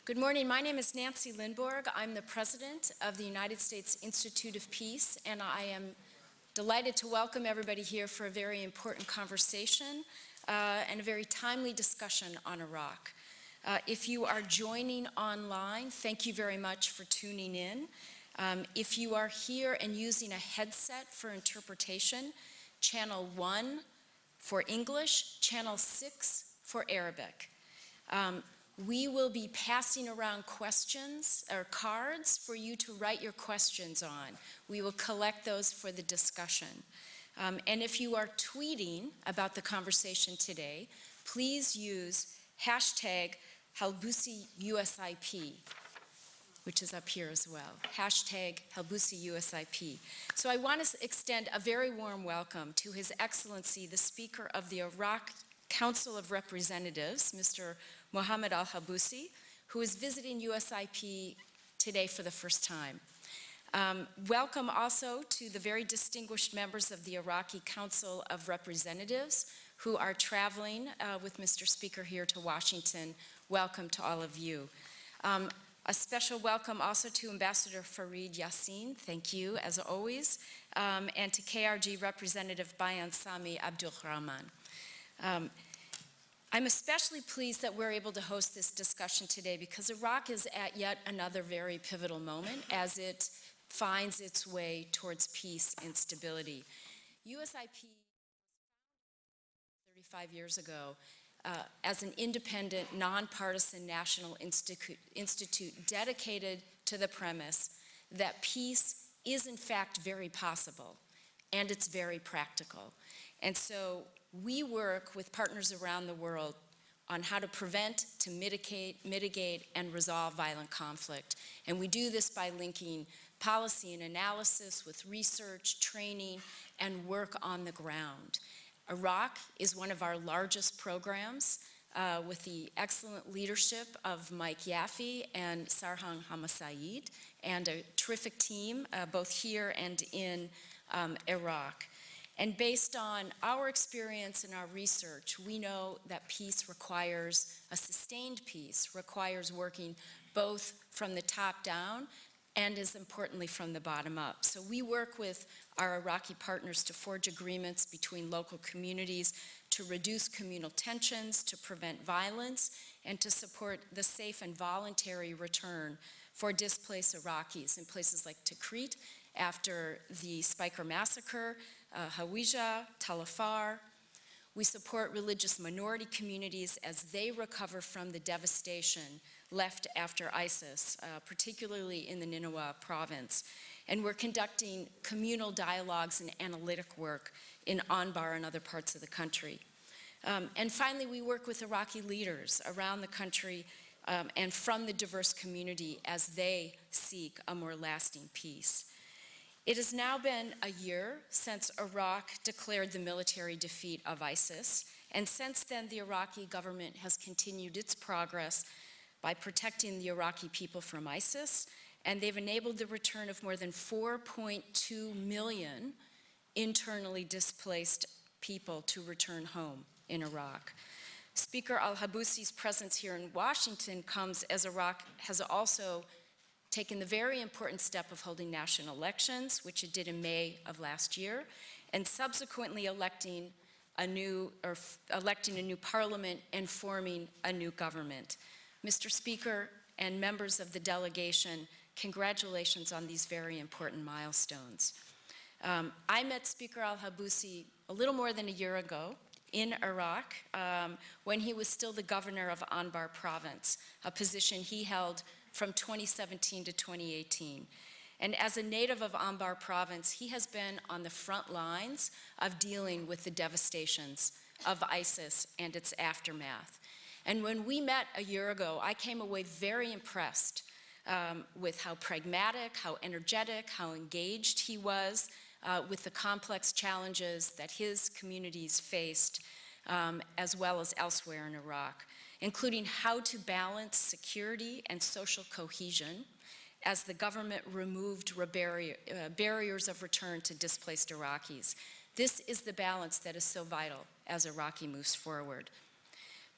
Good morning. My name is Nancy Lindborg. I'm the president of the United States Institute of Peace, and I am delighted to welcome everybody here for a very important conversation and a very timely discussion on Iraq. If you are joining online, thank you very much for tuning in. If you are here and using a headset for interpretation, channel 1 for English, channel 6 for Arabic. We will be passing around questions or cards for you to write your questions on. We will collect those for the discussion. And if you are tweeting about the conversation today, please use hashtag alHalbousi USIP, which is up here as well. Hashtag alHalbousi USIP. So I want to extend a very warm welcome to His Excellency, the Speaker of the Iraq Council of Representatives, Mr. Mohammed al-Halbousi, who is visiting USIP today for the first time. Welcome also to the very distinguished members of the Iraqi Council of Representatives who are traveling with Mr. Speaker here to Washington. Welcome to all of you. A special welcome also to Ambassador Fareed Yassin, thank you as always, and to KRG Representative Bayan Sami Abdul Rahman. I'm especially pleased that we're able to host this discussion today because Iraq is at yet another very pivotal moment as it finds its way towards peace and stability. USIP 35 years ago as an independent, nonpartisan national institute dedicated to the premise that peace is in fact very possible and it's very practical. And so we work with partners around the world on how to prevent, to mitigate, and resolve violent conflict. And we do this by linking policy and analysis with research, training, and work on the ground. Iraq is one of our largest programs with the excellent leadership of Mike Yaffe and Sarhan Hamasaid, and a terrific team both here and in Iraq. And based on our experience and our research, we know that peace requires, a sustained peace requires working both from the top down and as importantly from the bottom up. So we work with our Iraqi partners to forge agreements between local communities to reduce communal tensions, to prevent violence, and to support the safe and voluntary return for displaced Iraqis in places like Tikrit after the Spiker massacre, Hawija, Tal Afar. We support religious minority communities as they recover from the devastation left after ISIS, particularly in the Nineveh province. And we're conducting communal dialogues and analytic work in Anbar and other parts of the country. And finally, we work with Iraqi leaders around the country and from the diverse community as they seek a more lasting peace. It has now been a year since Iraq declared the military defeat of ISIS, and since then the Iraqi government has continued its progress by protecting the Iraqi people from ISIS, and they've enabled the return of more than 4.2 million internally displaced people to return home in Iraq. Speaker al-Halbousi's presence here in Washington comes as Iraq has also taken the very important step of holding national elections, which it did in May of last year, and subsequently electing a new parliament and forming a new government. Mr. Speaker and members of the delegation, congratulations on these very important milestones. I met Speaker al-Halbousi a little more than a year ago in Iraq when he was still the governor of Anbar province, a position he held from 2017 to 2018. And as a native of Anbar province, he has been on the front lines of dealing with the devastations of ISIS and its aftermath. And when we met a year ago, I came away very impressed with how pragmatic, how energetic, how engaged he was with the complex challenges that his communities faced as well as elsewhere in Iraq, including how to balance security and social cohesion as the government removed barriers of return to displaced Iraqis. This is the balance that is so vital as Iraq moves forward.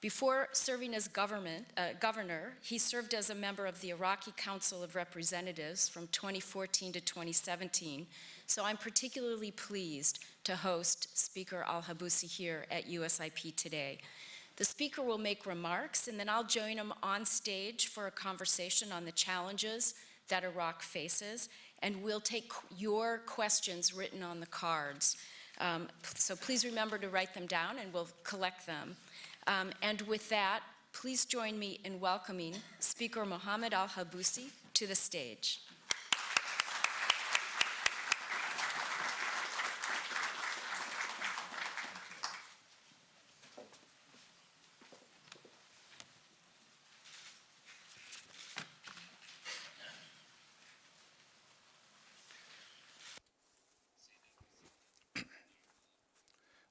Before serving as governor, he served as a member of the Iraqi Council of Representatives from 2014 to 2017, so I'm particularly pleased to host Speaker alHalbousi here at USIP today. The speaker will make remarks, and then I'll join him on stage for a conversation on the challenges that Iraq faces, and we'll take your questions written on the cards. So please remember to write them down, and we'll collect them. And with that, please join me in welcoming Speaker Mohammed al-Halbousi to the stage.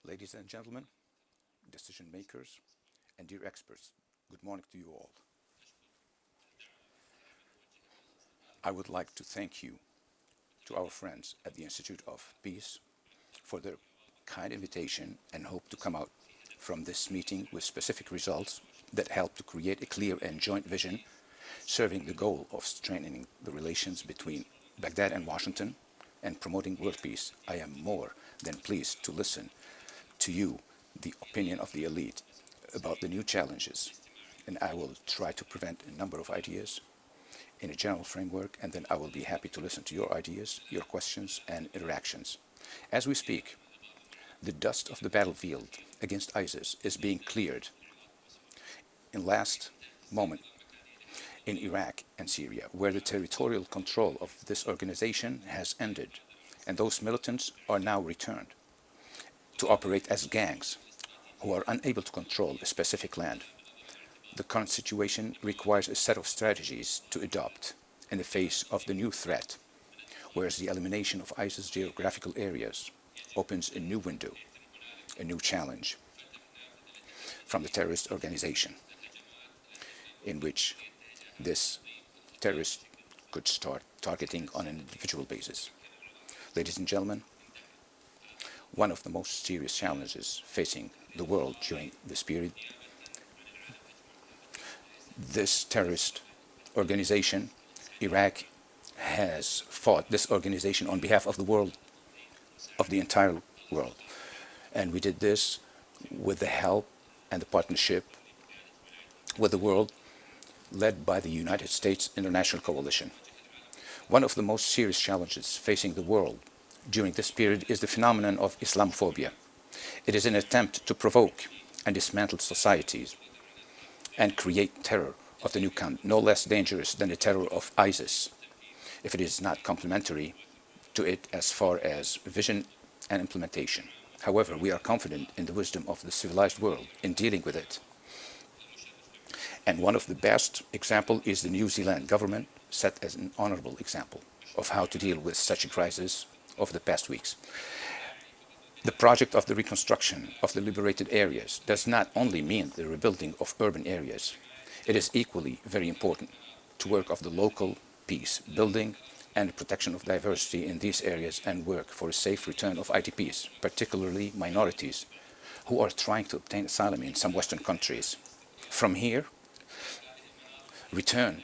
Ladies and gentlemen, decision makers, and dear experts, good morning to you all. I would like to thank you, to our friends at the Institute of Peace, for their kind invitation, and hope to come out from this meeting with specific results that help to create a clear and joint vision serving the goal of strengthening the relations between Baghdad and Washington and promoting world peace. I am more than pleased to listen to you, the opinion of the elite, about the new challenges, and I will try to present a number of ideas in a general framework, and then I will be happy to listen to your ideas, your questions, and interactions. As we speak, the dust of the battlefield against ISIS is being cleared in last moment in Iraq and Syria, where the territorial control of this organization has ended, and those militants are now returned to operate as gangs who are unable to control a specific land. The current situation requires a set of strategies to adopt in the face of the new threat, whereas the elimination of ISIS geographical areas opens a new window, a new challenge from the terrorist organization, in which this terrorist could start targeting on an individual basis. Ladies and gentlemen, one of the most serious challenges facing the world during this period, this terrorist organization, Iraq has fought this organization on behalf of the world, of the entire world. And we did this with the help and the partnership with the world led by the United States International Coalition. One of the most serious challenges facing the world during this period is the phenomenon of Islamophobia. It is an attempt to provoke and dismantle societies and create terror of the new kind, no less dangerous than the terror of ISIS, if it is not complementary to it as far as vision and implementation. However, we are confident in the wisdom of the civilized world in dealing with it. And one of the best examples is the New Zealand government, set as an honorable example of how to deal with such a crisis over the past weeks. The project of the reconstruction of the liberated areas does not only mean the rebuilding of urban areas. It is equally very important to work of the local peace building and protection of diversity in these areas, and work for a safe return of IDPs, particularly minorities, who are trying to obtain asylum in some Western countries. From here, returning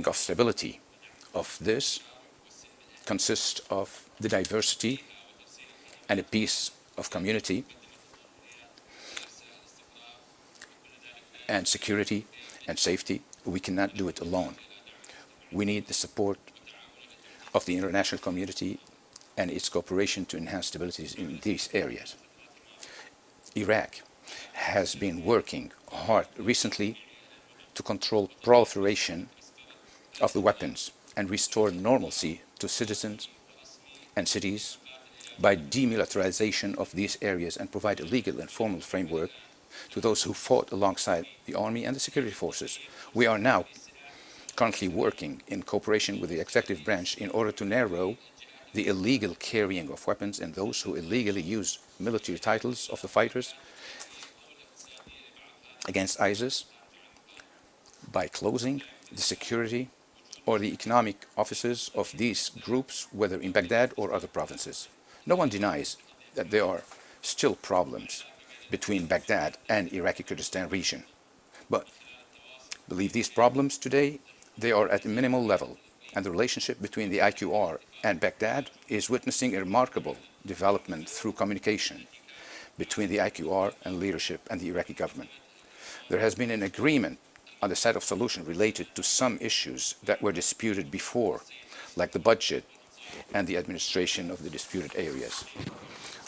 of stability of this consists of the diversity and a peace of community and security and safety. We cannot do it alone. We need the support of the international community and its cooperation to enhance stability in these areas. Iraq has been working hard recently to control proliferation of the weapons and restore normalcy to citizens and cities by demilitarization of these areas, and provide a legal and formal framework to those who fought alongside the army and the security forces. We are now currently working in cooperation with the executive branch in order to narrow the illegal carrying of weapons and those who illegally use military titles of the fighters against ISIS by closing the security or the economic offices of these groups, whether in Baghdad or other provinces. No one denies that there are still problems between Baghdad and Iraqi Kurdistan region. But believe these problems today, they are at a minimal level, and the relationship between the IQR and Baghdad is witnessing a remarkable development through communication between the IQR and leadership and the Iraqi government. There has been an agreement on the set of solutions related to some issues that were disputed before, like the budget and the administration of the disputed areas.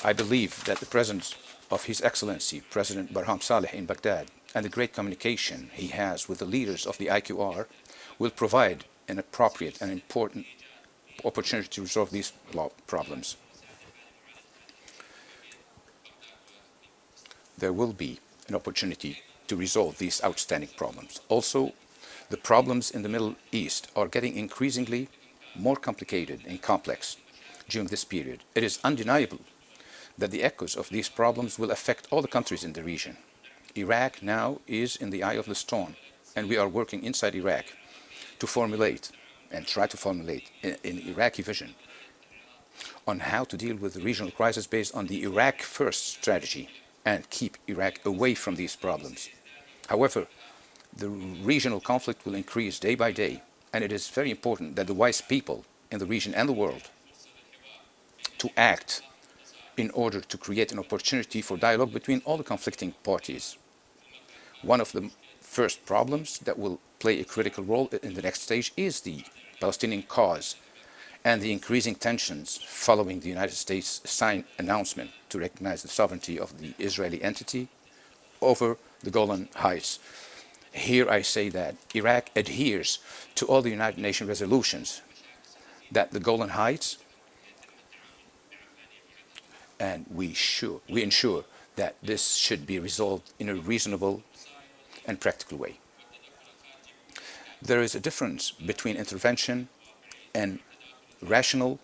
I believe that the presence of His Excellency President Barham Saleh in Baghdad and the great communication he has with the leaders of the IQR will provide an appropriate and important opportunity to resolve these problems. There will be an opportunity to resolve these outstanding problems. Also, the problems in the Middle East are getting increasingly more complicated and complex during this period. It is undeniable that the echoes of these problems will affect all the countries in the region. Iraq now is in the eye of the storm, and we are working inside Iraq to formulate and try to formulate an Iraqi vision on how to deal with the regional crisis based on the Iraq first strategy and keep Iraq away from these problems. However, the regional conflict will increase day by day, and it is very important that the wise people in the region and the world to act in order to create an opportunity for dialogue between all the conflicting parties. One of the first problems that will play a critical role in the next stage is the Palestinian cause and the increasing tensions following the United States' signed announcement to recognize the sovereignty of the Israeli entity over the Golan Heights. Here I say that Iraq adheres to all the United Nations resolutions that the Golan Heights, and we ensure that this should be resolved in a reasonable and practical way. There is a difference between intervention and rational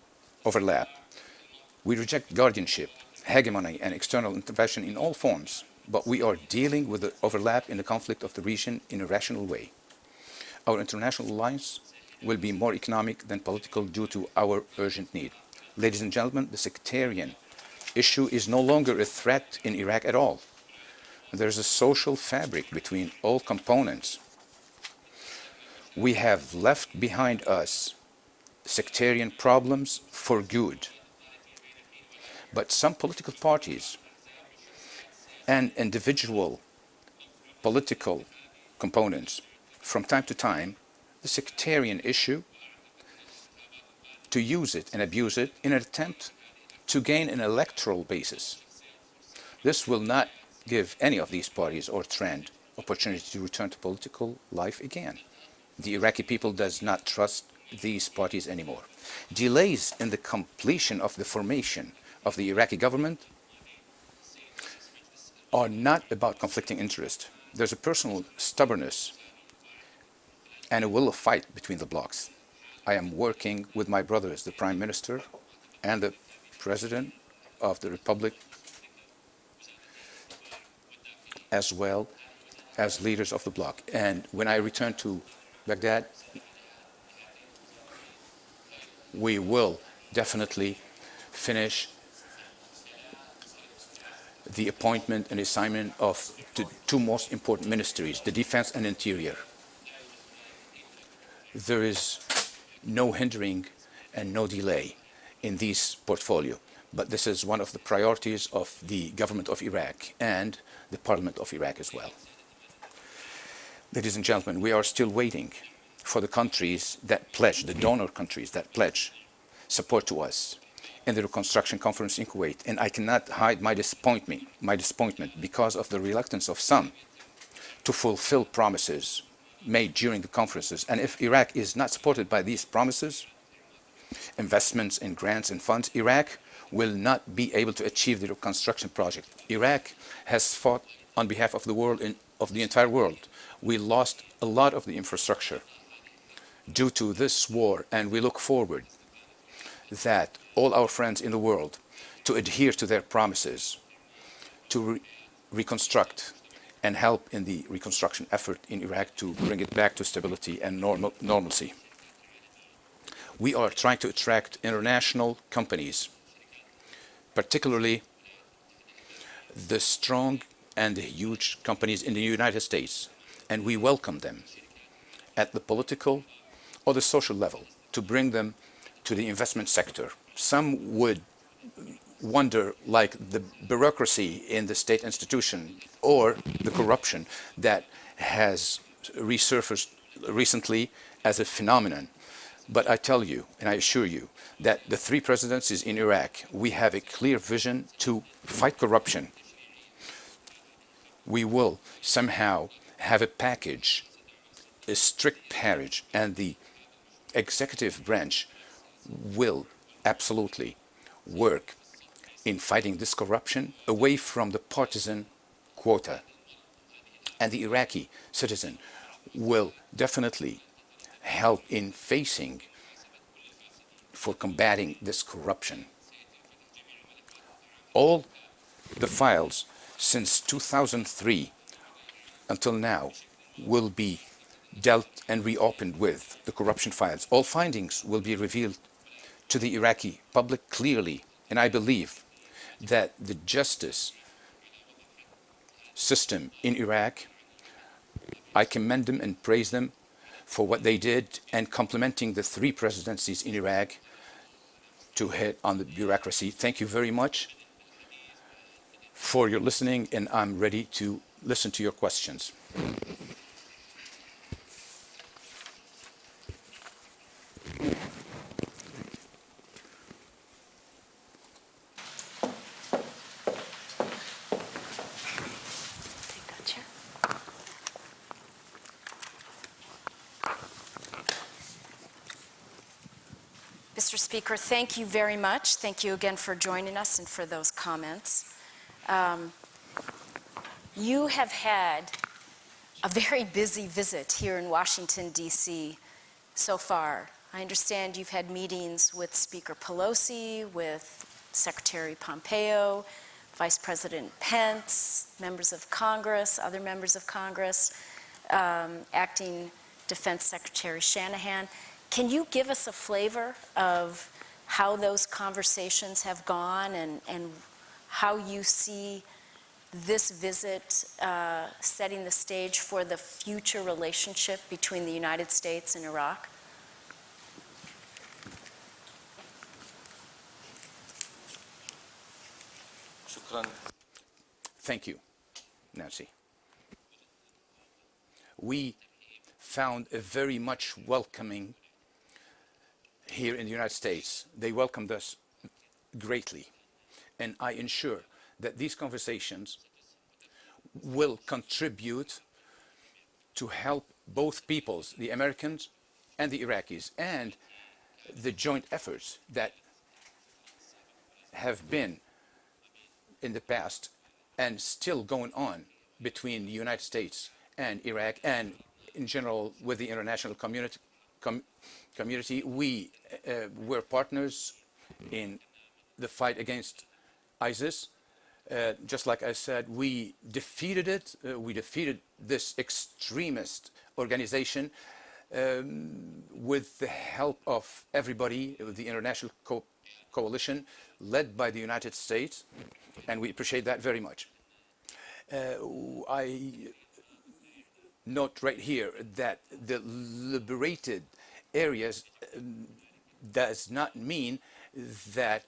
overlap. We reject guardianship, hegemony, and external intervention in all forms, but we are dealing with the overlap in the conflict of the region in a rational way. Our international alliance will be more economic than political due to our urgent need. Ladies and gentlemen, the sectarian issue is no longer a threat in Iraq at all. There's a social fabric between all components. We have left behind us sectarian problems for good. But some political parties and individual political components, from time to time, the sectarian issue, to use it and abuse it in an attempt to gain an electoral basis. This will not give any of these parties or trend opportunity to return to political life again. The Iraqi people does not trust these parties anymore. Delays in the completion of the formation of the Iraqi government are not about conflicting interest. There's a personal stubbornness and a will of fight between the blocs. I am working with my brothers, the Prime Minister and the President of the Republic, as well as leaders of the bloc. And when I return to Baghdad, we will definitely finish the appointment and assignment of the two most important ministries, the Defense and Interior. There is no hindering and no delay in this portfolio, but this is one of the priorities of the government of Iraq and the Parliament of Iraq as well. Ladies and gentlemen, we are still waiting for the countries that pledge, the donor countries that pledge support to us in the reconstruction conference in Kuwait. And I cannot hide my disappointment because of the reluctance of some to fulfill promises made during the conferences. And if Iraq is not supported by these promises, investments in grants and funds, Iraq will not be able to achieve the reconstruction project. Iraq has fought on behalf of the world, of the entire world. We lost a lot of the infrastructure due to this war, and we look forward that all our friends in the world to adhere to their promises, to reconstruct and help in the reconstruction effort in Iraq to bring it back to stability and normalcy. We are trying to attract international companies, particularly the strong and the huge companies in the United States, and we welcome them at the political or the social level to bring them to the investment sector. Some would wonder, like the bureaucracy in the state institution or the corruption that has resurfaced recently as a phenomenon. But I tell you, and I assure you, that the three presidencies in Iraq, we have a clear vision to fight corruption. We will somehow have a package, a strict package, and the executive branch will absolutely work in fighting this corruption away from the partisan quota. And the Iraqi citizen will definitely help in facing for combating this corruption. All the files since 2003 until now will be dealt and reopened with, the corruption files. All findings will be revealed to the Iraqi public clearly, and I believe that the justice system in Iraq, I commend them and praise them for what they did and complimenting the three presidencies in Iraq to hit on the bureaucracy. Thank you very much for your listening, and I'm ready to listen to your questions. Mr. Speaker, thank you very much. Thank you again for joining us and for those comments. You have had a very busy visit here in Washington, D.C. so far. I understand you've had meetings with Speaker Pelosi, with Secretary Pompeo, Vice President Pence, members of Congress, other members of Congress, Acting Defense Secretary Shanahan. Can you give us a flavor of how those conversations have gone and how you see this visit setting the stage for the future relationship between the United States and Iraq? Thank you, Nancy. We found a very much welcoming here in the United States. They welcomed us greatly. And I ensure that these conversations will contribute to help both peoples, the Americans and the Iraqis, and the joint efforts that have been in the past and still going on between the United States and Iraq, and in general with the international community. We were partners in the fight against ISIS. Just like I said, we defeated it. We defeated this extremist organization with the help of everybody, the international coalition led by the United States, and we appreciate that very much. I note right here that the liberated areas does not mean that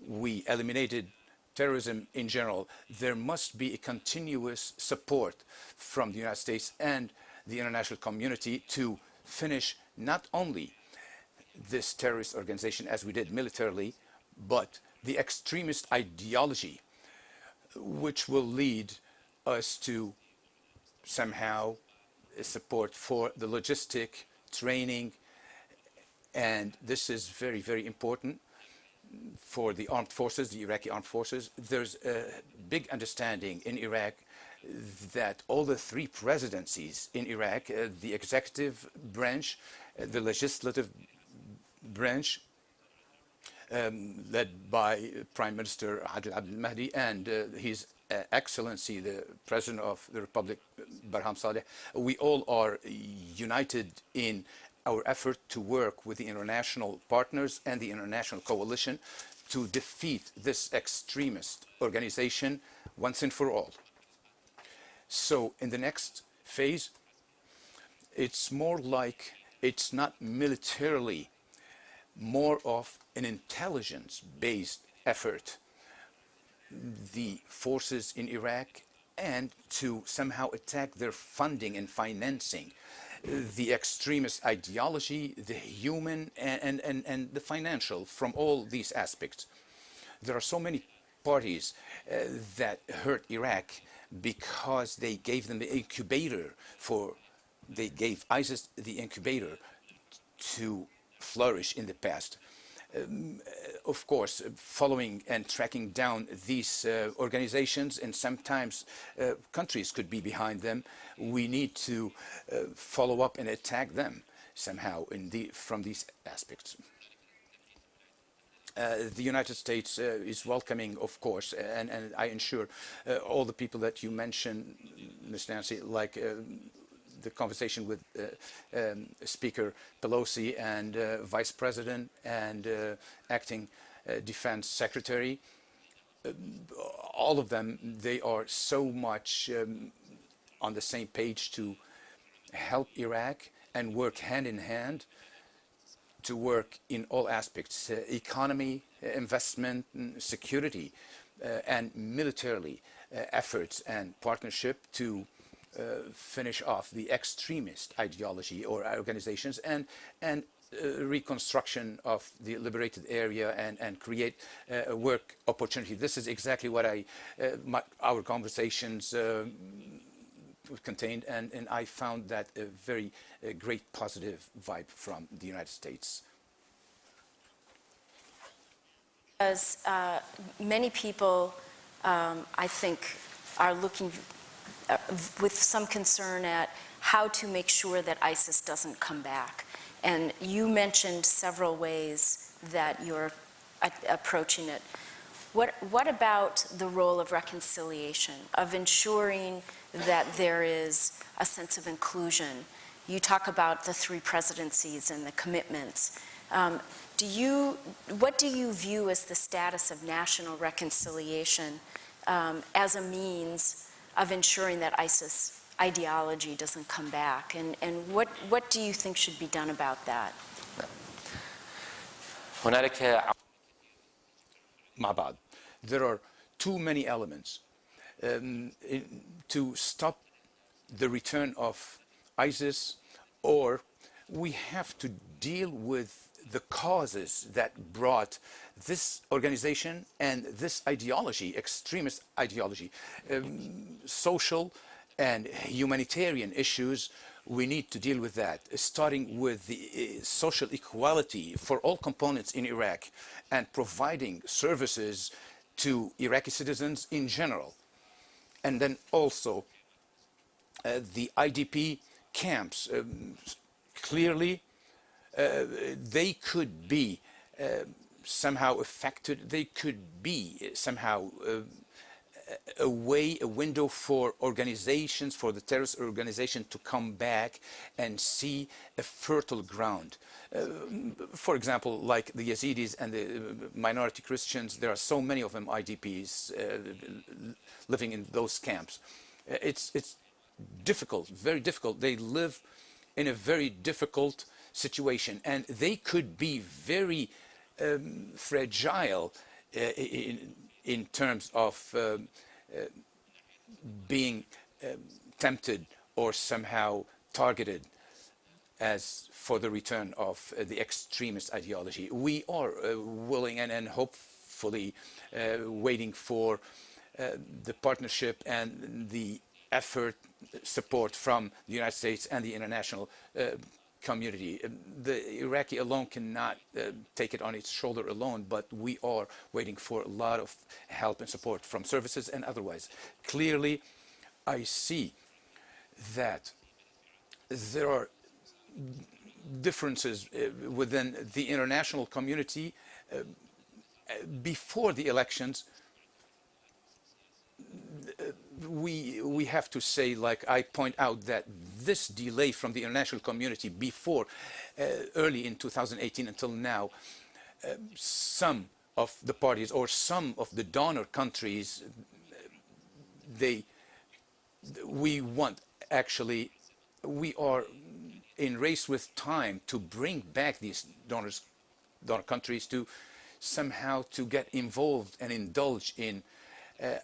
we eliminated terrorism in general. There must be a continuous support from the United States and the international community to finish not only this terrorist organization as we did militarily, but the extremist ideology, which will lead us to somehow support for the logistic training. And this is very, very important for the armed forces, the Iraqi armed forces. There's a big understanding in Iraq that all the three presidencies in Iraq, the executive branch, the legislative branch, led by Prime Minister Adel Abdel-Mahdi and His Excellency, the President of the Republic, Barham Saleh, we all are united in our effort to work with the international partners and the international coalition to defeat this extremist organization once and for all. So in the next phase, it's more like, it's not militarily, more of an intelligence-based effort, the forces in Iraq, and to somehow attack their funding and financing, the extremist ideology, the human and the financial, from all these aspects. There are so many parties that hurt Iraq because they gave them the incubator they gave ISIS the incubator to flourish in the past. Of course, following and tracking down these organizations, and sometimes countries could be behind them, we need to follow up and attack them somehow from these aspects. The United States is welcoming, of course, and I ensure all the people that you mentioned, Ms. Nancy, like the conversation with Speaker Pelosi and Vice President and Acting Defense Secretary, all of them, they are so much on the same page to help Iraq and work hand in hand to work in all aspects, economy, investment, security, and militarily efforts and partnership to finish off the extremist ideology or organizations and reconstruction of the liberated area and create a work opportunity. This is exactly what our conversations contained, and I found that a very great positive vibe from the United States. As many people, I think, are looking with some concern at how to make sure that ISIS doesn't come back. And you mentioned several ways that you're approaching it. What about the role of reconciliation, of ensuring that there is a sense of inclusion? You talk about the 3 presidencies and the commitments. What do you view as the status of national reconciliation as a means of ensuring that ISIS ideology doesn't come back? And what do you think should be done about that? There are too many elements to stop the return of ISIS, or we have to deal with the causes that brought this organization and this ideology, extremist ideology, social and humanitarian issues. We need to deal with that, starting with the social equality for all components in Iraq and providing services to Iraqi citizens in general. And then also the IDP camps, clearly they could be somehow affected, they could be somehow a window for organizations, for the terrorist organization to come back and see a fertile ground. For example, like the Yazidis and the minority Christians, there are so many of them IDPs living in those camps. It's difficult, very difficult. They live in a very difficult situation, and they could be very fragile in terms of being tempted or somehow targeted as for the return of the extremist ideology. We are willing and hopefully waiting for the partnership and the effort, support from the United States and the international community. The Iraqi alone cannot take it on its shoulder alone, but we are waiting for a lot of help and support from services and otherwise. Clearly, I see that there are differences within the international community. Before the elections, we have to say, like I point out, that this delay from the international community before early in 2018 until now, some of the parties or some of the donor countries, we want, actually, we are in race with time to bring back these donor countries to somehow to get involved and indulge in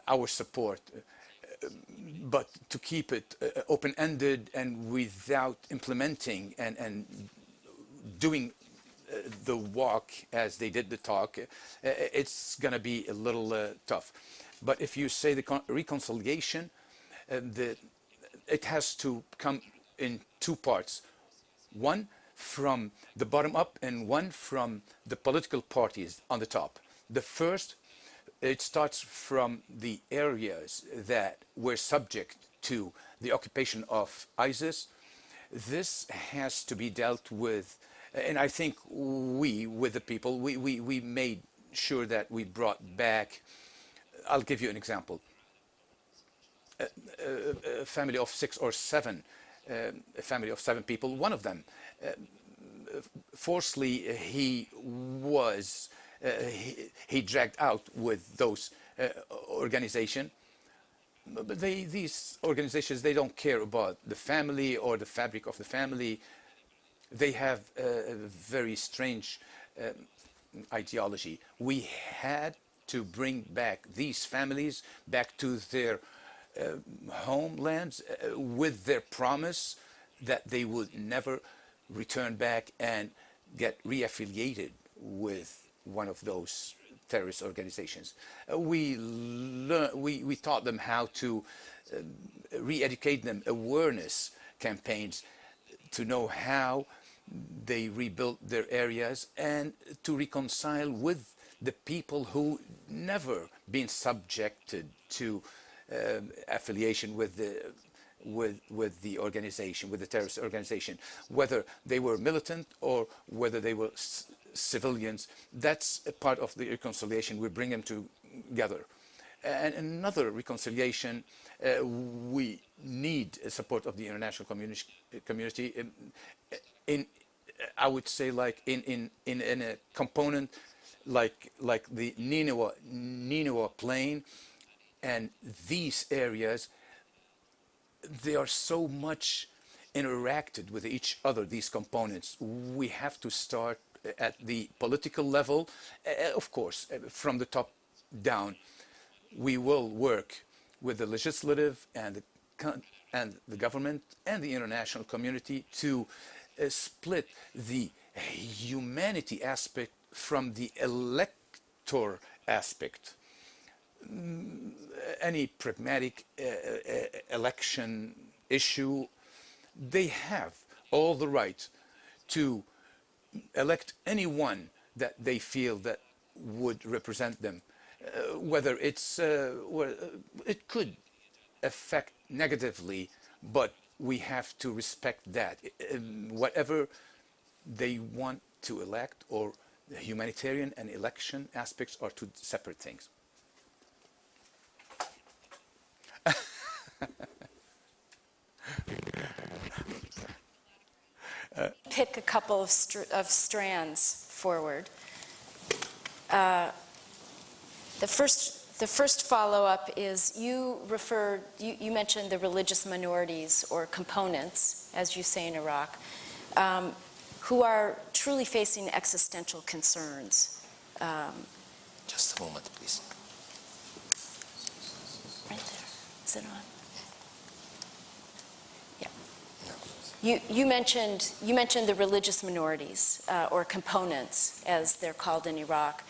our support, but to keep it open-ended and without implementing and doing the walk as they did the talk, it's going to be a little tough. But if you say the reconciliation, it has to come in two parts. One from the bottom up and one from the political parties on the top. The first, it starts from the areas that were subject to the occupation of ISIS. This has to be dealt with, and I think we, with the people, we made sure that we brought back, I'll give you an example. A family of 6 or 7, a family of 7 people, one of them, forcibly he was, he dragged out with those organizations. But these organizations, they don't care about the family or the fabric of the family. They have a very strange ideology. We had to bring back these families back to their homelands with their promise that they would never return back and get reaffiliated with one of those terrorist organizations. We taught them how to re-educate them, awareness campaigns, to know how they rebuilt their areas and to reconcile with the people who never been subjected to affiliation with the organization, with the terrorist organization, whether they were militant or whether they were civilians. That's a part of the reconciliation. We bring them together. And another reconciliation, we need support of the international community in I would say, like in a component like the Nineveh plain, and these areas, they are so much interacted with each other, these components. We have to start at the political level, of course, from the top down. We will work with the legislative and the government and the international community to split the humanity aspect from the elector aspect. Any pragmatic election issue, they have all the right to elect anyone that they feel that would represent them. Whether it's it could affect negatively, but we have to respect that. Whatever they want to elect, or the humanitarian and election aspects are two separate things. Pick a couple of strands forward. The first follow-up is you mentioned the religious minorities or components, as you say in Iraq, who are truly facing existential concerns. Just a moment, please. Right there. Is it on? Yeah. No. You mentioned the religious minorities or components, as they're called in Iraq,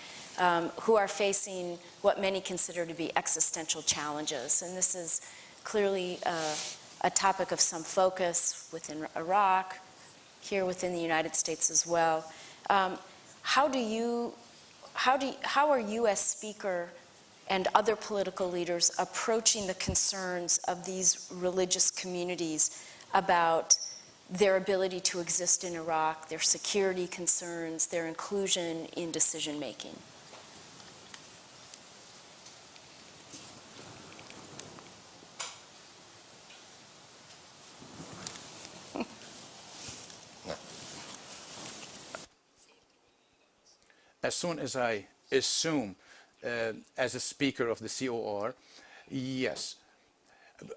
who are facing what many consider to be existential challenges. And this is clearly a topic of some focus within Iraq, here within the United States as well. How are you as speaker and other political leaders approaching the concerns of these religious communities about their ability to exist in Iraq, their security concerns, their inclusion in decision making? As soon as I assume as a speaker of the COR, yes,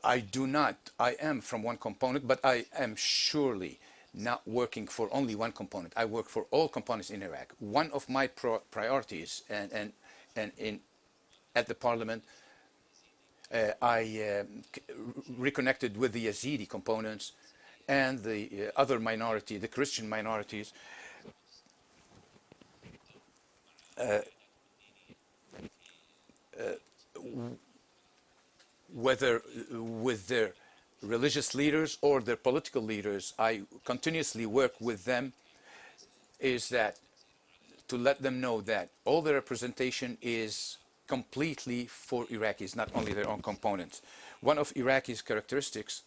I do not. I am from one component, but I am surely not working for only one component. I work for all components in Iraq. One of my priorities, and at the parliament, I reconnected with the Yazidi components and the other minority, the Christian minorities, whether with their religious leaders or their political leaders. I continuously work with them, is that to let them know that all the representation is completely for Iraqis, not only their own components. One of Iraqi's characteristics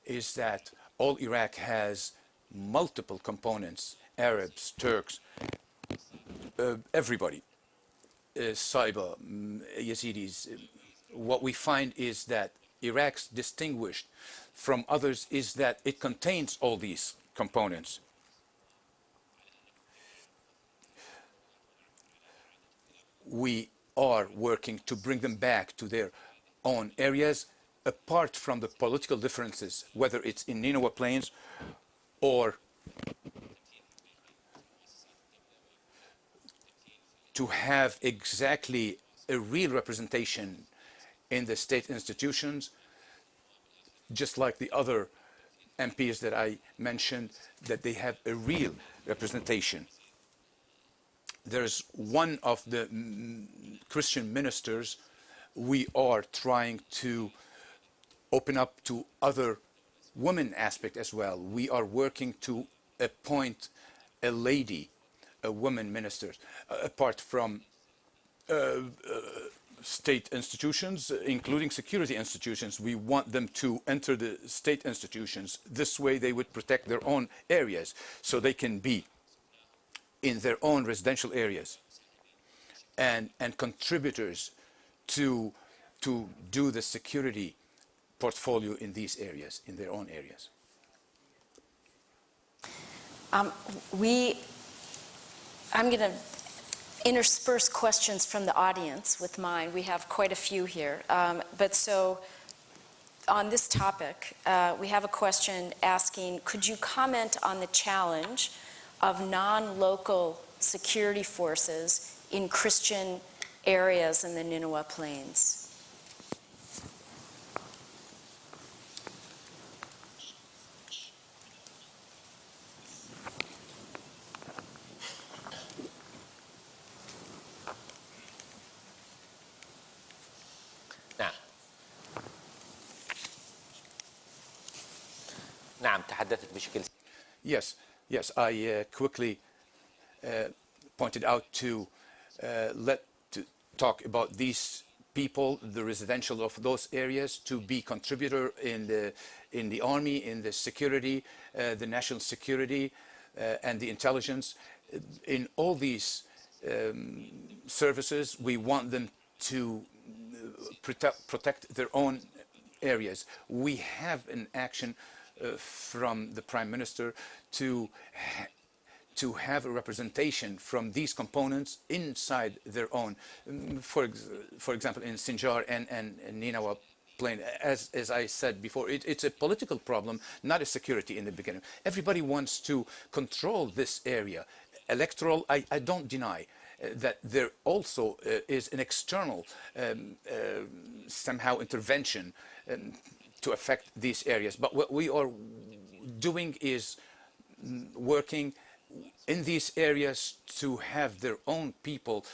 is that all Iraq has multiple components: Arabs, Turks, everybody, Saiba, Yazidis. What we find is that Iraq's distinguished from others is that it contains all these components. We are working to bring them back to their own areas, apart from the political differences, whether it's in Nineveh Plains or to have exactly a real representation in the state institutions, just like the other MPs that I mentioned, that they have a real representation. There's one of the Christian ministers we are trying to open up to other women aspect as well. We are working to appoint a lady, a woman minister, apart from state institutions, including security institutions. We want them to enter the state institutions. This way they would protect their own areas, so they can be in their own residential areas and contributors to do the security portfolio in these areas, in their own areas. I'm going to intersperse questions from the audience with mine. We have quite a few here. But so on this topic, we have a question asking, could you comment on the challenge of non-local security forces in Christian areas in the Nineveh Plains? نعم. نعم تحدثت بشكل. Yes, I quickly pointed out to talk about these people, the residential of those areas, to be contributor in the army, in the security, the national security, and the intelligence. In all these services, we want them to protect their own areas. We have an action from the Prime Minister to have a representation from these components inside their own. For example, in Sinjar and Nineveh Plain, as I said before, it's a political problem, not a security in the beginning. Everybody wants to control this area. Electoral, I don't deny that there also is an external somehow intervention to affect these areas. But what we are doing is working in these areas to have their own people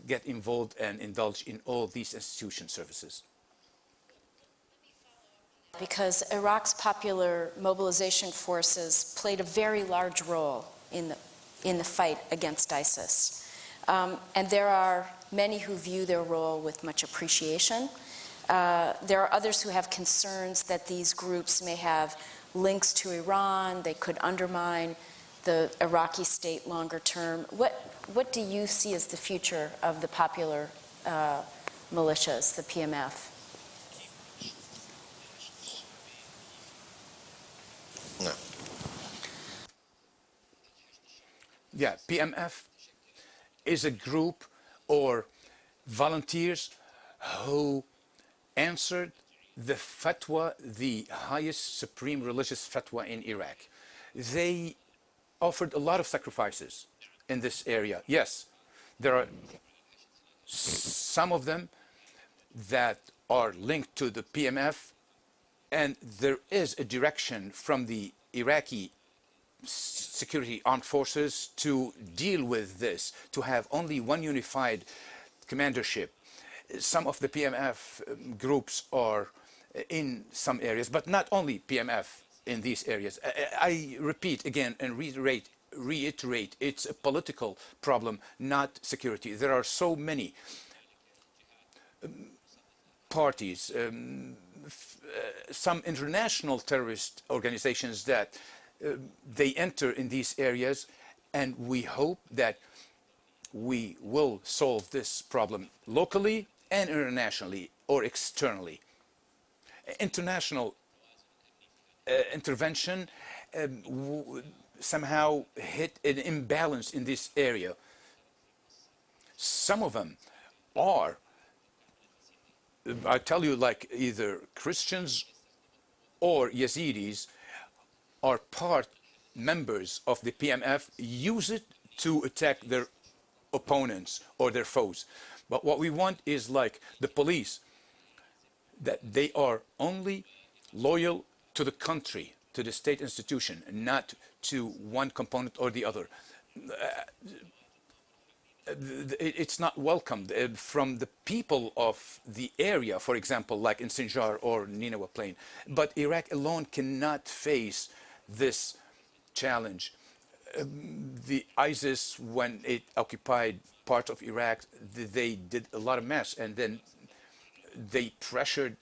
get involved and indulge in all these institution services. Because Iraq's popular mobilization forces played a very large role in the fight against ISIS. And there are many who view their role with much appreciation. There are others who have concerns that these groups may have links to Iran, they could undermine the Iraqi state longer term. What do you see as the future of the popular militias, the PMF? No. Yeah, PMF is a group or volunteers who answered the fatwa, the highest supreme religious fatwa in Iraq. They offered a lot of sacrifices in this area. Yes, there are some of them that are linked to the PMF, and there is a direction from the Iraqi security armed forces to deal with this, to have only one unified commandership. Some of the PMF groups are in some areas, but not only PMF in these areas. I repeat again and reiterate, it's a political problem, not security. There are so many parties, some international terrorist organizations that they enter in these areas, and we hope that we will solve this problem locally and internationally or externally. International intervention somehow hit an imbalance in this area. Some of them are, I tell you, like either Christians or Yazidis are part members of the PMF, use it to attack their opponents or their foes. But what we want is like the police, that they are only loyal to the country, to the state institution, not to one component or the other. It's not welcomed from the people of the area, for example, like in Sinjar or Nineveh Plain. But Iraq alone cannot face this challenge. The ISIS, when it occupied part of Iraq, they did a lot of mess, and then they pressured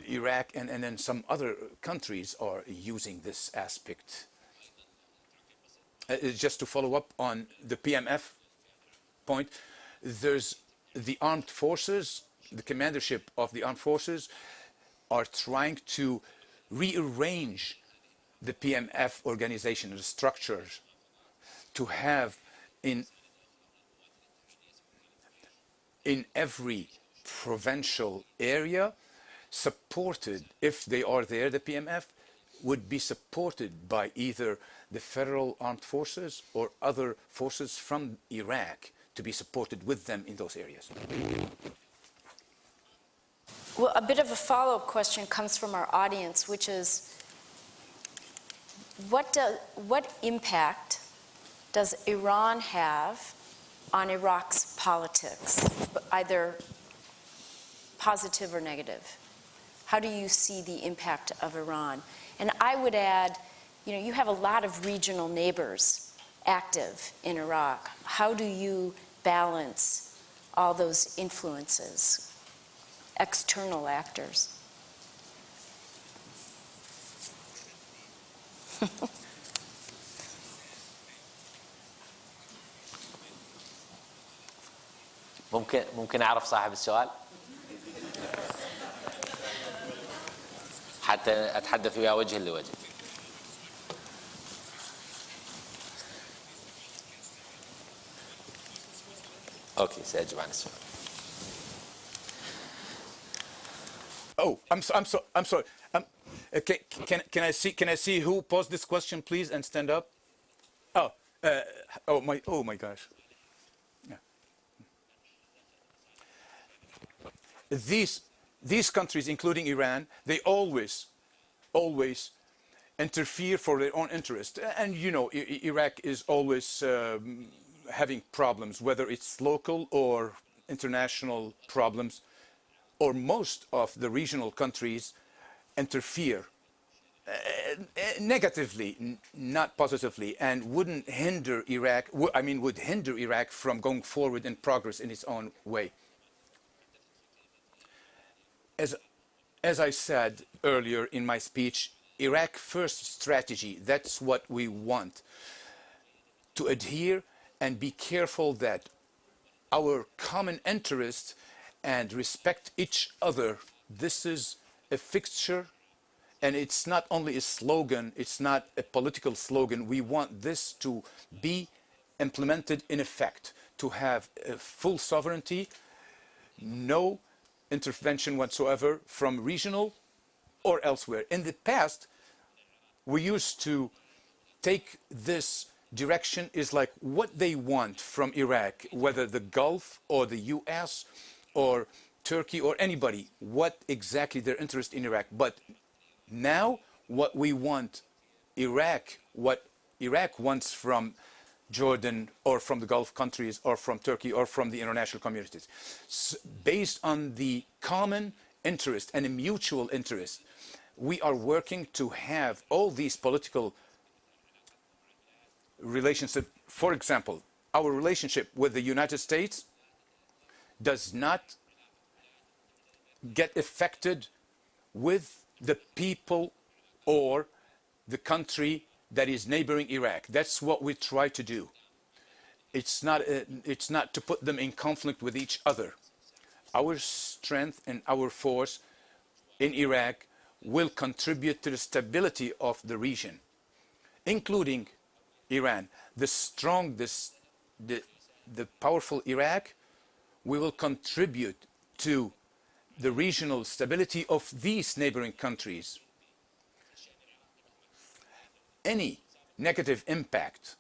Iraq, and then some other countries are using this aspect. Just to follow up on the PMF point, there's the armed forces, the commandership of the armed forces are trying to rearrange the PMF organization, the structures, to have in every provincial area supported, if they are there, the PMF would be supported by either the federal armed forces or other forces from Iraq to be supported with them in those areas. Well, a bit of a follow-up question comes from our audience, which is, what impact does Iran have on Iraq's politics, either positive or negative? How do you see the impact of Iran? And I would add, you know, you have a lot of regional neighbors active in Iraq. How do you balance all those influences, external actors? ممكن اعرف صاحب السؤال حتى اتحدث وياه وجها لوجه. اوكي ساجيب عن السؤال. Oh, I'm sorry. Can I see who posed this question, please, and stand up? Oh my gosh. Yeah. These countries, including Iran, they always interfere for their own interest. And you know, Iraq is always having problems, whether it's local or international problems, or most of the regional countries interfere negatively, not positively, and would hinder Iraq from going forward in progress in its own way. As I said earlier in my speech, Iraq first strategy, that's what we want, to adhere and be careful that our common interest and respect each other. This is a fixture, and it's not only a slogan, it's not a political slogan. We want this to be implemented in effect, to have full sovereignty, no intervention whatsoever from regional or elsewhere. In the past, we used to take this direction is like what they want from Iraq, whether the Gulf or the US or Turkey or anybody, what exactly their interest in Iraq. But now what we want Iraq, what Iraq wants from Jordan or from the Gulf countries or from Turkey or from the international communities, based on the common interest and a mutual interest, we are working to have all these political relationships. For example, our relationship with the United States does not get affected with the people or the country that is neighboring Iraq. That's what we try to do. It's not to put them in conflict with each other. Our strength and our force in Iraq will contribute to the stability of the region, including Iran. The powerful Iraq, we will contribute to the regional stability of these neighboring countries. Any negative impact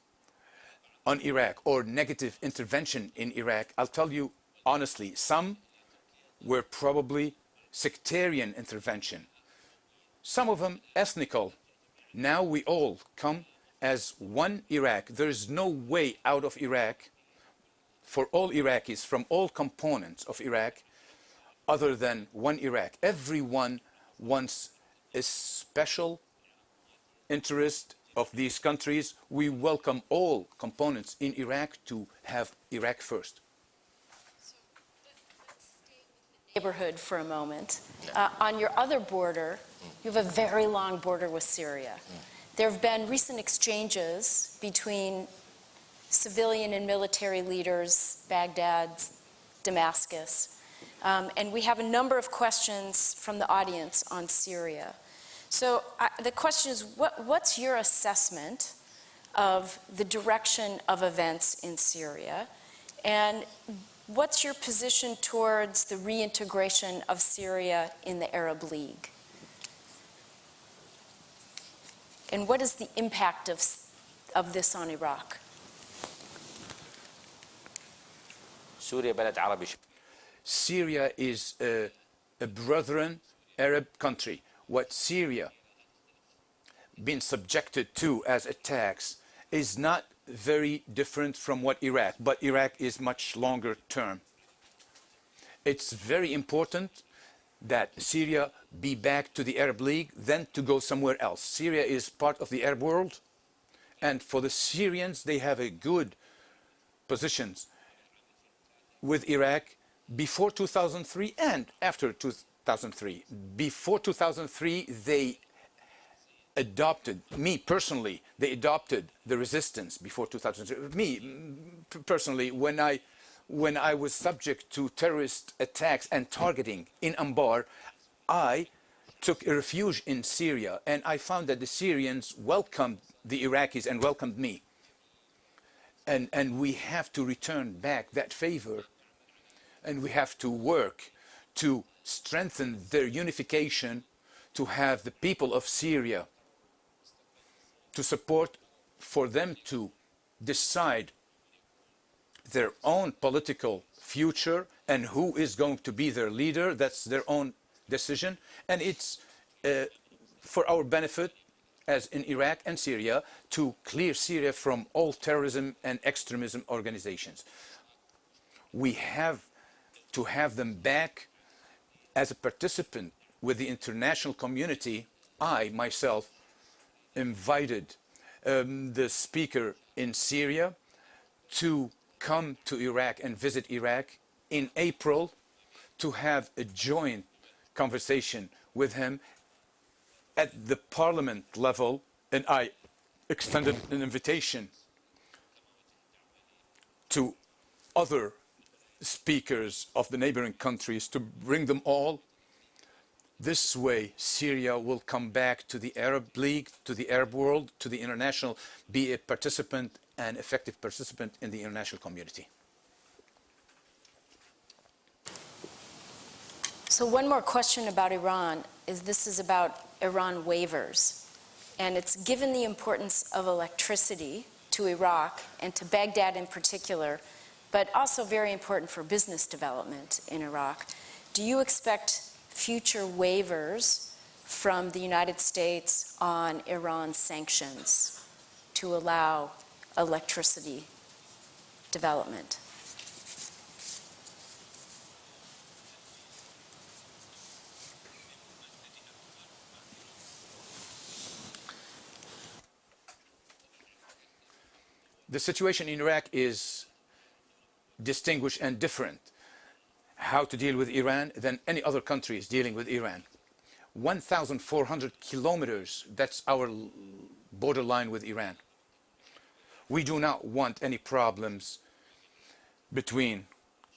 on Iraq or negative intervention in Iraq, I'll tell you honestly, some were probably sectarian intervention. Some of them ethnical. Now we all come as one Iraq. There is no way out of Iraq for all Iraqis from all components of Iraq other than one Iraq. Everyone wants a special interest of these countries. We welcome all components in Iraq to have Iraq first. Neighborhood for a moment. On your other border, you have a very long border with Syria. There have been recent exchanges between civilian and military leaders, Baghdad, Damascus, and we have a number of questions from the audience on Syria. So the question is, what's your assessment of the direction of events in Syria, and what's your position towards the reintegration of Syria in the Arab League? And what is the impact of this on Iraq? Syria is a brethren Arab country. What Syria been subjected to as attacks is not very different from what Iraq, but Iraq is much longer term. It's very important that Syria be back to the Arab League than to go somewhere else. Syria is part of the Arab world, and for the Syrians, they have a good positions with Iraq before 2003 and after 2003. Before 2003, they adopted, me personally, they adopted the resistance before 2003. Me personally, when I was subject to terrorist attacks and targeting in Anbar, I took a refuge in Syria, and I found that the Syrians welcomed the Iraqis and welcomed me. And we have to return back that favor, and we have to work to strengthen their unification, to have the people of Syria to support, for them to decide their own political future and who is going to be their leader. That's their own decision, and it's for our benefit as in Iraq and Syria to clear Syria from all terrorism and extremism organizations. We have to have them back as a participant with the international community. I myself invited the speaker in Syria to come to Iraq and visit Iraq in April to have a joint conversation with him at the parliament level, and I extended an invitation to other speakers of the neighboring countries to bring them all. This way, Syria will come back to the Arab League, to the Arab world, to the international, be a participant, an effective participant in the international community. So one more question about Iran this is about Iran waivers. And it's given the importance of electricity to Iraq and to Baghdad in particular, but also very important for business development in Iraq. Do you expect future waivers from the United States on Iran sanctions to allow electricity development? The situation in Iraq is distinguished and different how to deal with Iran than any other country is dealing with Iran. 1,400 kilometers, that's our borderline with Iran. We do not want any problems between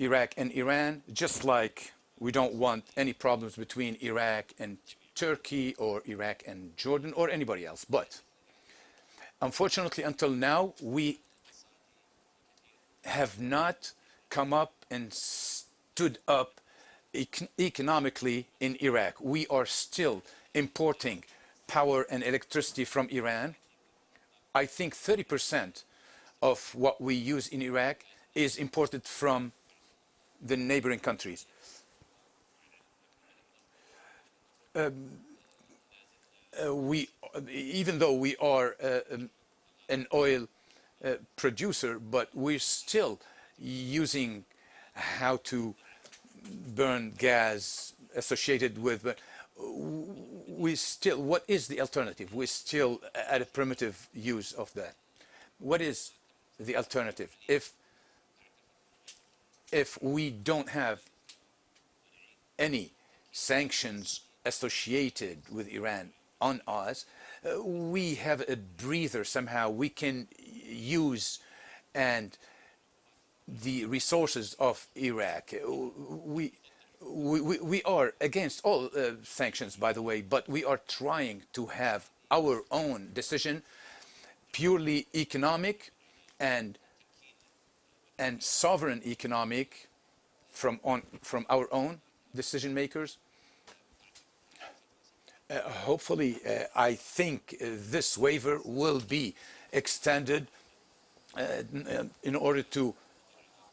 Iraq and Iran, just like we don't want any problems between Iraq and Turkey or Iraq and Jordan or anybody else. But unfortunately, until now, we have not come up and stood up economically in Iraq. We are still importing power and electricity from Iran. I think 30% of what we use in Iraq is imported from the neighboring countries. Even though we are an oil producer, but we're still using how to burn gas associated with, but what is the alternative? We're still at a primitive use of that. What is the alternative? If we don't have any sanctions associated with Iran on us, we have a breather somehow. We can use and the resources of Iraq. We are against all sanctions, by the way, but we are trying to have our own decision, purely economic and sovereign economic from our own decision makers. Hopefully, I think this waiver will be extended in order to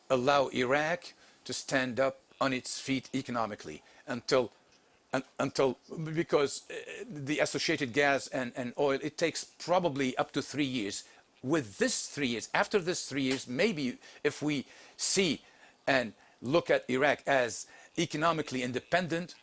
allow Iraq to stand up on its feet economically because the associated gas and oil, it takes probably up to 3 years. With this 3 years, after this 3 years, maybe if we see and look at Iraq as economically independent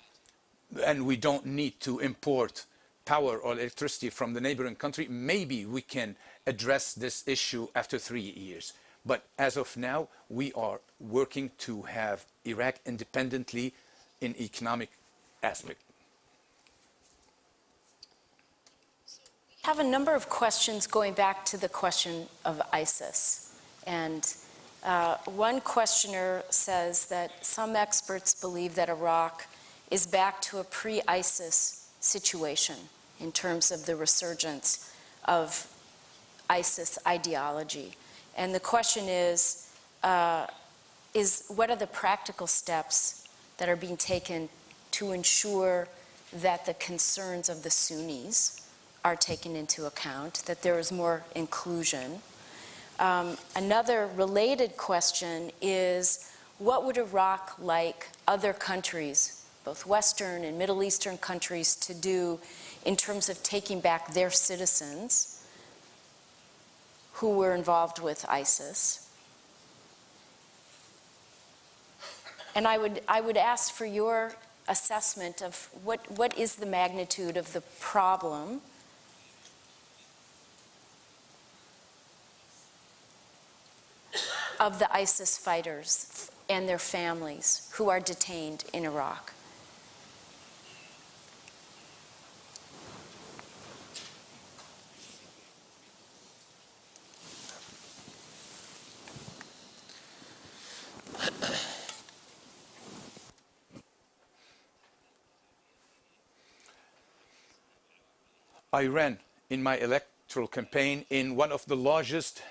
and we don't need to import power or electricity from the neighboring country, maybe we can address this issue after 3 years. But as of now, we are working to have Iraq independently in economic aspect. I have a number of questions going back to the question of ISIS. And one questioner says that some experts believe that Iraq is back to a pre-ISIS situation in terms of the resurgence of ISIS ideology. And the question is what are the practical steps that are being taken to ensure that the concerns of the Sunnis are taken into account, that there is more inclusion? Another related question is, what would Iraq like other countries, both Western and Middle Eastern countries, to do in terms of taking back their citizens who were involved with ISIS? And I would ask for your assessment of what is the magnitude of the problem of the ISIS fighters and their families who are detained in Iraq. I ran in my electoral campaign in one of the largest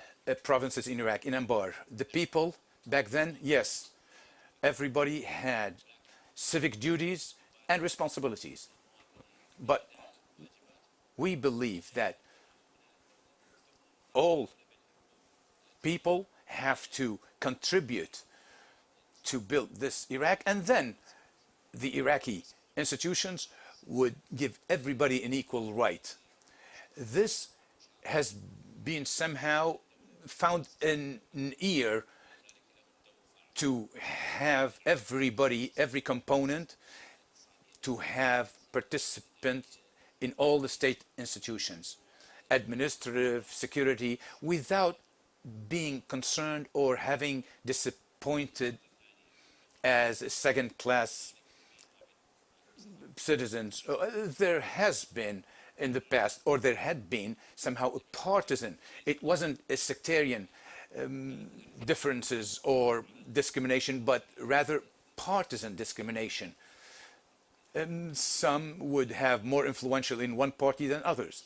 provinces in Iraq, in Anbar. The people back then, yes, everybody had civic duties and responsibilities. But we believe that all people have to contribute to build this Iraq, and then the Iraqi institutions would give everybody an equal right. This has been somehow found an ear to have everybody, every component, to have participants in all the state institutions, administrative, security, without being concerned or having disappointed as second-class citizens. There has been in the past, or there had been somehow a partisan. It wasn't a sectarian differences or discrimination, but rather partisan discrimination. Some would have more influential in one party than others.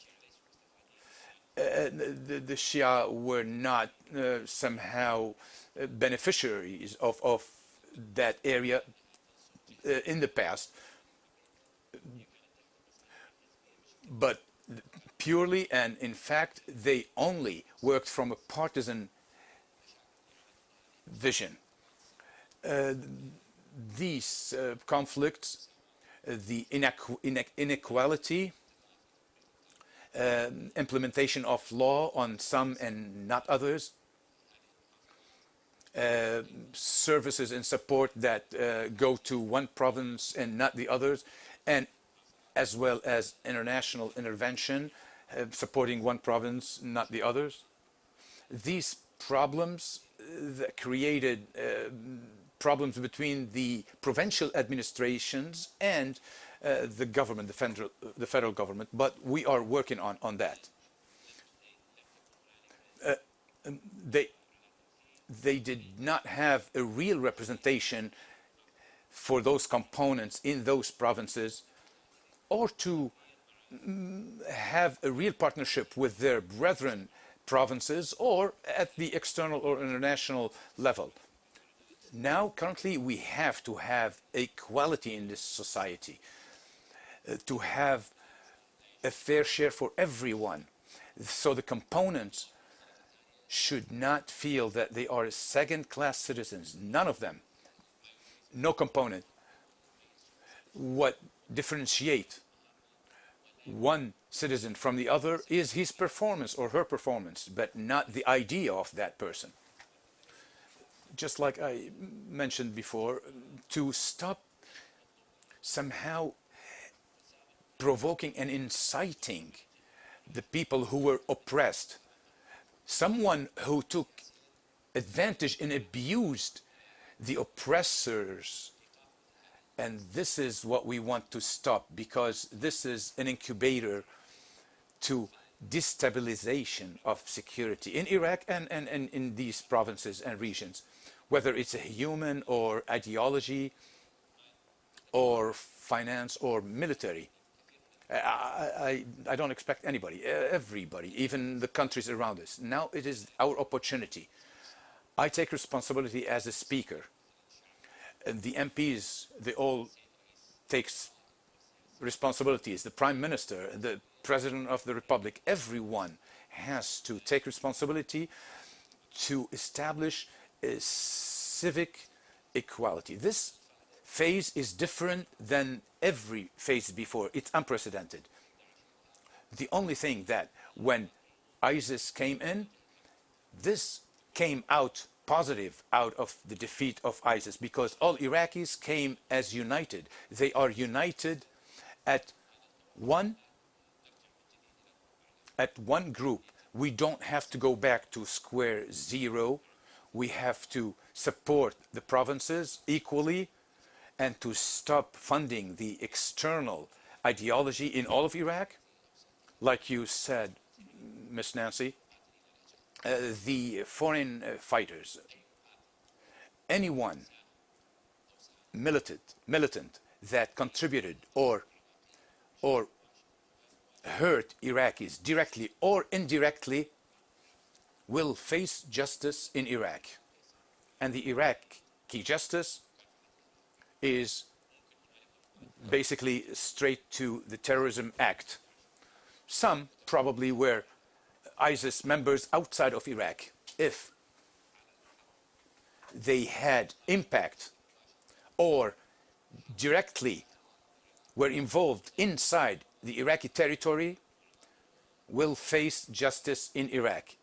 The Shia were not somehow beneficiaries of that area in the past, but purely and in fact they only worked from a partisan vision. These conflicts, the inequality, implementation of law on some and not others, services and support that go to one province and not the others, and as well as international intervention supporting one province, not the others. These problems that created problems between the provincial administrations and the government, the federal government, but we are working on that. They did not have a real representation for those components in those provinces, or to have a real partnership with their brethren provinces or at the external or international level. Now, currently, we have to have equality in this society, to have a fair share for everyone. So the components should not feel that they are second-class citizens. None of them. No component. What differentiates one citizen from the other is his performance or her performance, but not the idea of that person. Just like I mentioned before, to stop somehow provoking and inciting the people who were oppressed, someone who took advantage and abused the oppressors. And this is what we want to stop, because this is an incubator to destabilization of security in Iraq and in these provinces and regions, whether it's a human or ideology or finance or military. I don't expect anybody, everybody, even the countries around us. Now it is our opportunity. I take responsibility as a speaker. And the MPs, they all take responsibilities. The Prime Minister, the President of the Republic, everyone has to take responsibility to establish a civic equality. This phase is different than every phase before. It's unprecedented. The only thing that when ISIS came in, this came out positive out of the defeat of ISIS, because all Iraqis came as united. They are united at one group. We don't have to go back to square zero. We have to support the provinces equally and to stop funding the external ideology in all of Iraq. Like you said, Miss Nancy, the foreign fighters, anyone militant that contributed or hurt Iraqis directly or indirectly will face justice in Iraq. And the Iraqi justice is basically straight to the terrorism act. Some probably were ISIS members outside of Iraq. If they had impact or directly were involved inside the Iraqi territory, will face justice in Iraq.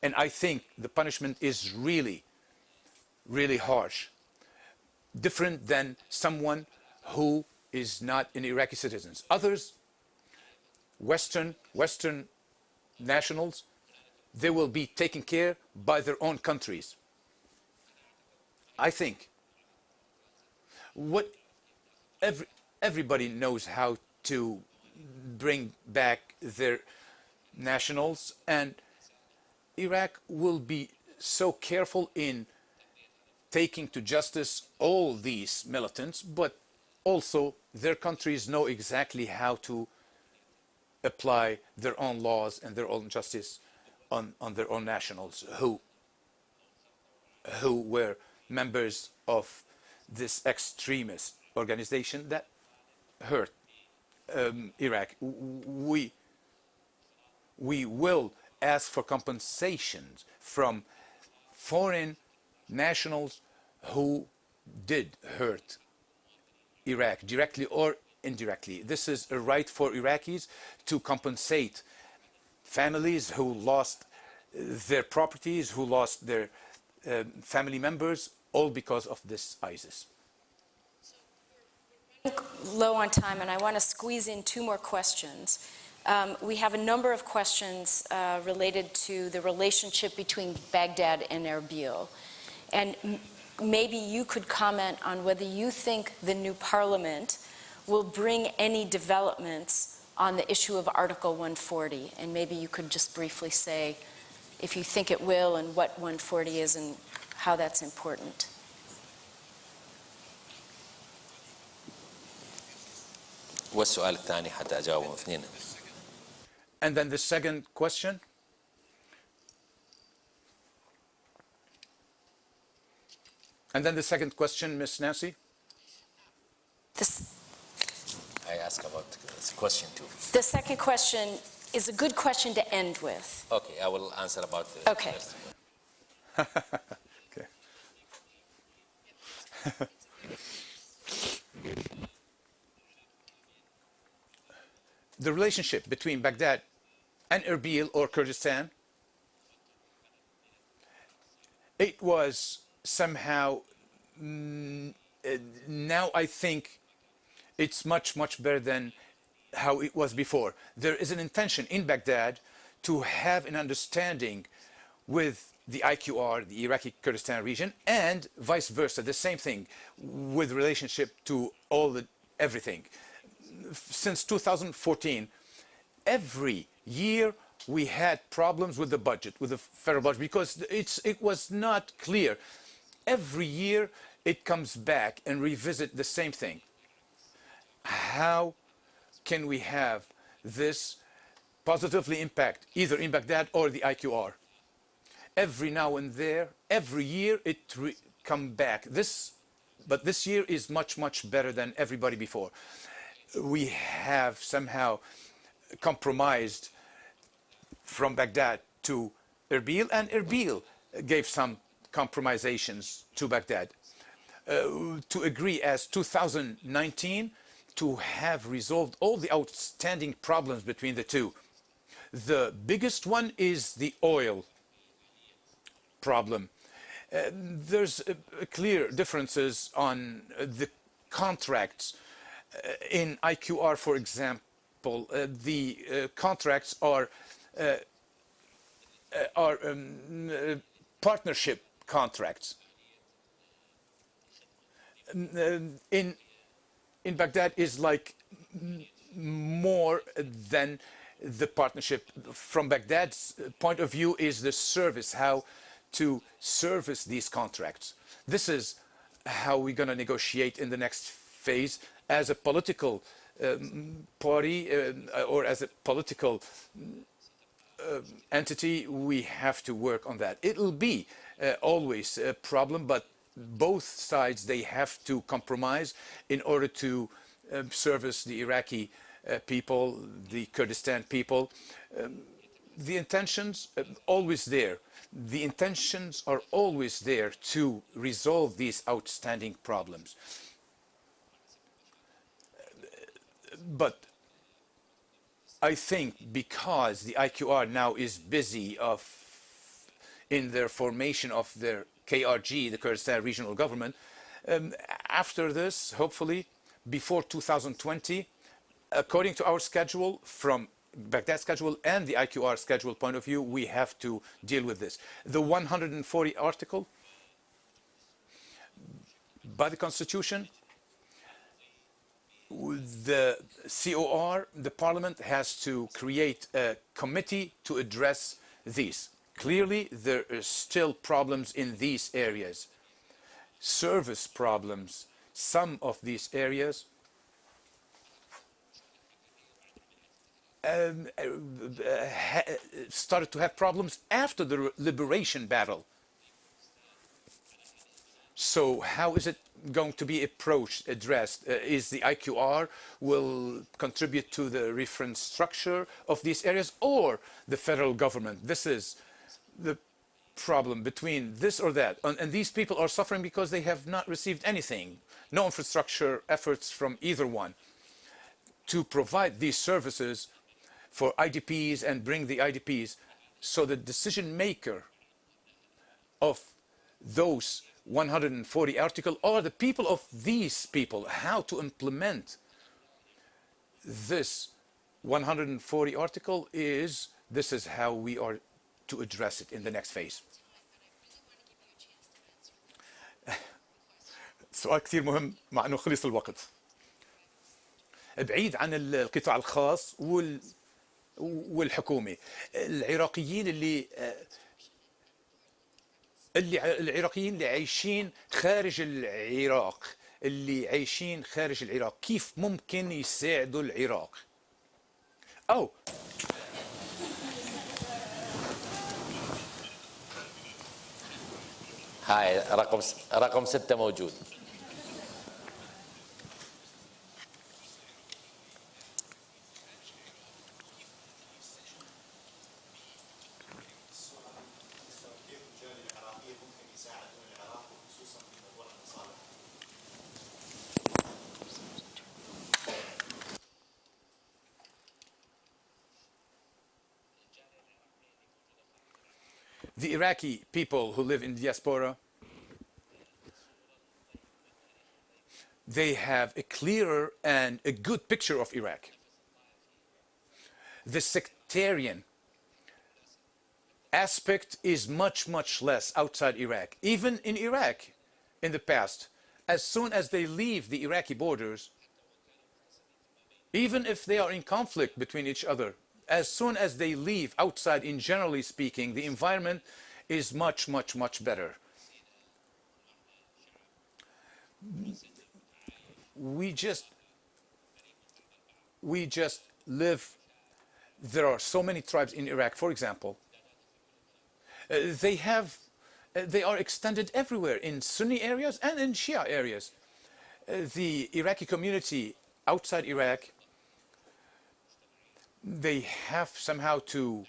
And I think the punishment is really, really harsh. Different than someone who is not an Iraqi citizen. Others, Western nationals, they will be taken care by their own countries. I think everybody knows how to bring back their nationals, and Iraq will be so careful in taking to justice all these militants, but also their countries know exactly how to apply their own laws and their own justice on their own nationals who were members of this extremist organization that hurt Iraq. We will ask for compensations from foreign nationals who did hurt Iraq directly or indirectly. This is a right for Iraqis to compensate families who lost their properties, who lost their family members, all because of this ISIS. Low on time, and I want to squeeze in two more questions. We have a number of questions related to the relationship between Baghdad and Erbil. And maybe you could comment on whether you think the new parliament will bring any developments on the issue of Article 140. And maybe you could just briefly say if you think it will and what 140 is and how that's important. والسؤال الثاني حتى أجاوبهم اثنين. And then the second question. And then the second question, Ms. Nancy. I ask about question two. The second question is a good question to end with. Okay, I will answer about the Okay. first. Okay. The relationship between Baghdad and Erbil or Kurdistan, it was somehow, now I think it's much, much better than how it was before. There is an intention in Baghdad to have an understanding with the IQR, the Iraqi Kurdistan region, and vice versa, the same thing with relationship to everything. Since 2014, every year we had problems with the budget, with the federal budget, because it was not clear. Every year it comes back and revisit the same thing. How can we have this positively impact either in Baghdad or the IQR? Every now and there, every year it come back. But this year is much, much better than everybody before. We have somehow compromised from Baghdad to Erbil, and Erbil gave some compromisations to Baghdad to agree as 2019 to have resolved all the outstanding problems between the two. The biggest one is the oil problem. There's clear differences on the contracts. In IQR, for example, the contracts are partnership contracts. In Baghdad is like more than the partnership. From Baghdad's point of view is the service, how to service these contracts. This is how we're going to negotiate in the next phase as a political party or as a political entity. We have to work on that. It'll be always a problem, but both sides, they have to compromise in order to service the Iraqi people, the Kurdistan people. The intentions always there. The intentions are always there to resolve these outstanding problems. But I think because the IQR now is busy in their formation of their KRG, the Kurdistan Regional Government, after this, hopefully, before 2020, according to our schedule, from Baghdad schedule and the IQR schedule point of view, we have to deal with this. The 140 article by the Constitution, the COR, the Parliament, has to create a committee to address these. Clearly, there are still problems in these areas. Service problems. Some of these areas started to have problems after the liberation battle. So how is it going to be approached, addressed? Is the IQR will contribute to the reference structure of these areas, or the federal government? This is the problem between this or that. And these people are suffering because they have not received anything, no infrastructure efforts from either one to provide these services for IDPs and bring the IDPs. So the decision maker of those 140 articles are the people of these people. How to implement this 140 article is, this is how we are to address it in the next phase. سؤال كثير مهم مع انه خلص الوقت. بعيد عن القطاع الخاص والحكومي، العراقيين اللي عايشين خارج العراق، كيف ممكن يساعدوا العراق؟ أو هاي رقم 6 موجود. the Iraqi people who live in diaspora, they have a clearer and a good picture of Iraq. The sectarian aspect is much, much less outside Iraq. Even in Iraq, in the past, as soon as they leave the Iraqi borders, even if they are in conflict between each other, as soon as they leave outside, in generally speaking, the environment is much, much, much better. We just live, there are so many tribes in Iraq, for example. They are extended everywhere, in Sunni areas and in Shia areas. The Iraqi community outside Iraq, they have somehow to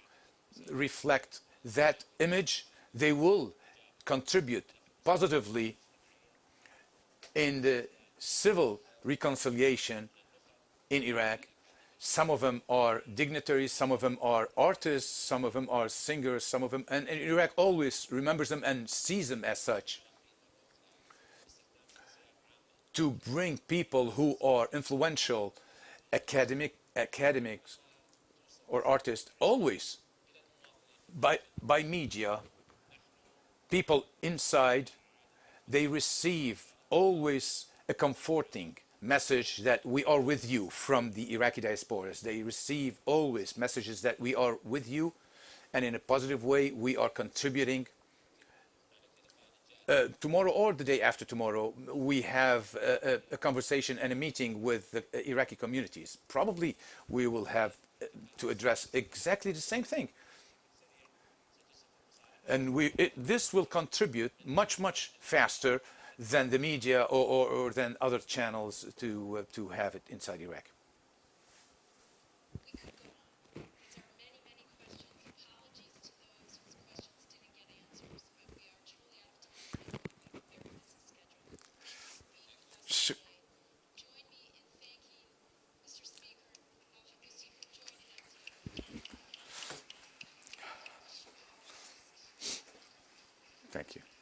reflect that image. They will contribute positively in the civil reconciliation in Iraq. Some of them are dignitaries, some of them are artists, some of them are singers, some of them, and Iraq always remembers them and sees them as such. To bring people who are influential, academics, or artists, always by media, people inside, they receive always a comforting message that we are with you from the Iraqi diasporas. They receive always messages that we are with you, and in a positive way we are contributing. Tomorrow or the day after tomorrow, we have a conversation and a meeting with the Iraqi communities. Probably we will have to address exactly the same thing. And this will contribute much, much faster than the media or than other channels to have it inside Iraq. We could go on. There are many, many questions. Apologies to those whose questions didn't get answers, but we are truly out of time. We have a very busy schedule. Being with us Sh- tonight. Join me in thanking Mr. Speaker al-Halbousi for joining us here. Thank you.